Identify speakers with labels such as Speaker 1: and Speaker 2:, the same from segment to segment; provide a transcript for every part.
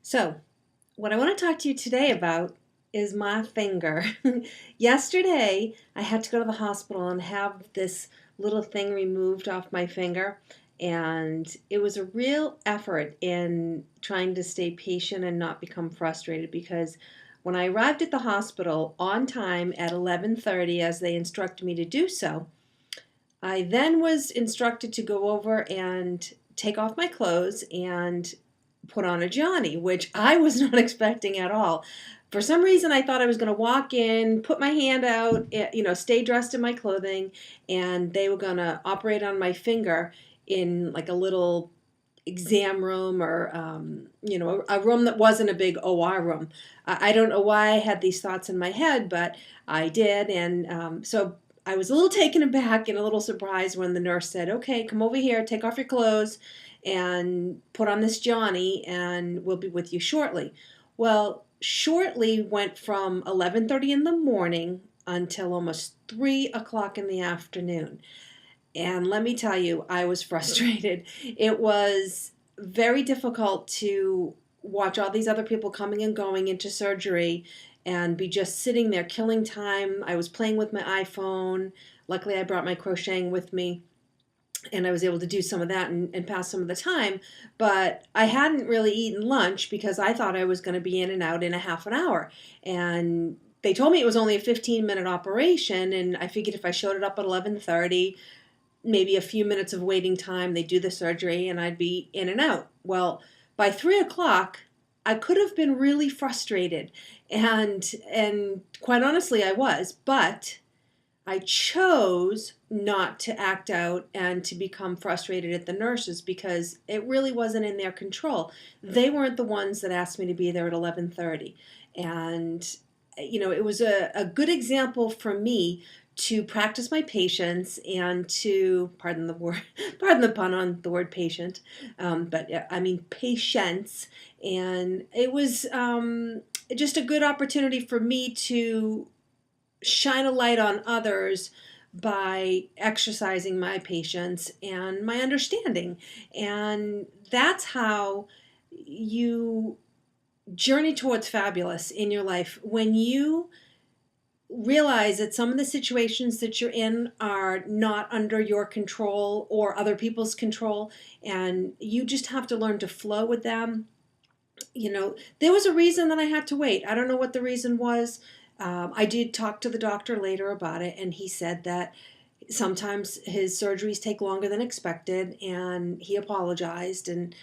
Speaker 1: So, what I want to talk to you today about is my finger. Yesterday, I had to go to the hospital and have this little thing removed off my finger, and it was a real effort in trying to stay patient and not become frustrated because when I arrived at the hospital on time at 11:30 as they instructed me to do so, I then was instructed to go over and take off my clothes and put on a Johnny, which I was not expecting at all. For some reason, I thought I was going to walk in, put my hand out, stay dressed in my clothing, and they were going to operate on my finger in like a little exam room or a room that wasn't a big OR room. I don't know why I had these thoughts in my head, but I did, and so I was a little taken aback and a little surprised when the nurse said, "Okay, come over here, take off your clothes, and put on this Johnny, and we'll be with you shortly." Well, shortly went from 11:30 in the morning until almost 3 o'clock in the afternoon. And let me tell you, I was frustrated. It was very difficult to watch all these other people coming and going into surgery and be just sitting there killing time. I was playing with my iPhone. Luckily, I brought my crocheting with me and I was able to do some of that and pass some of the time. But I hadn't really eaten lunch because I thought I was going to be in and out in a half an hour. And they told me it was only a 15-minute operation, and I figured if I showed it up at 11:30, maybe a few minutes of waiting time, they'd do the surgery, and I'd be in and out. Well, by 3 o'clock, I could have been really frustrated, and quite honestly, I was. But I chose not to act out and to become frustrated at the nurses because it really wasn't in their control. They weren't the ones that asked me to be there at 11:30, and it was a good example for me to practice my patience and to pardon the word, pardon the pun on the word patient, but yeah, I mean patience. And it was just a good opportunity for me to shine a light on others by exercising my patience and my understanding. And that's how you journey towards fabulous in your life, when you realize that some of the situations that you're in are not under your control or other people's control, and you just have to learn to flow with them. There was a reason that I had to wait. I don't know what the reason was. I did talk to the doctor later about it, and he said that sometimes his surgeries take longer than expected, and he apologized. And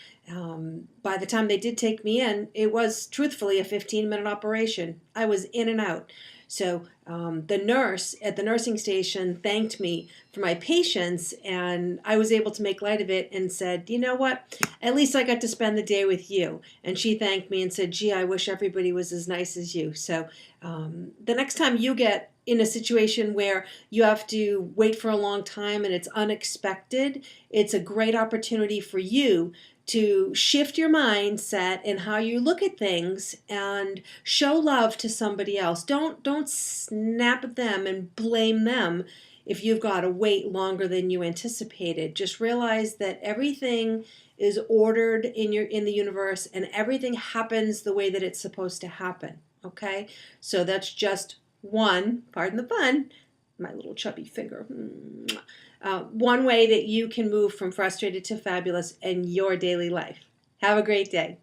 Speaker 1: by the time they did take me in, it was truthfully a 15-minute operation. I was in and out. So the nurse at the nursing station thanked me for my patience, and I was able to make light of it and said, "You know what? At least I got to spend the day with you." And she thanked me and said, "Gee, I wish everybody was as nice as you." So the next time you get in a situation where you have to wait for a long time and it's unexpected, it's a great opportunity for you to shift your mindset and how you look at things and show love to somebody else. Don't snap at them and blame them if you've got to wait longer than you anticipated. Just realize that everything is ordered in the universe, and everything happens the way that it's supposed to happen. Okay? So that's just one, pardon the pun, my little chubby finger. One way that you can move from frustrated to fabulous in your daily life. Have a great day.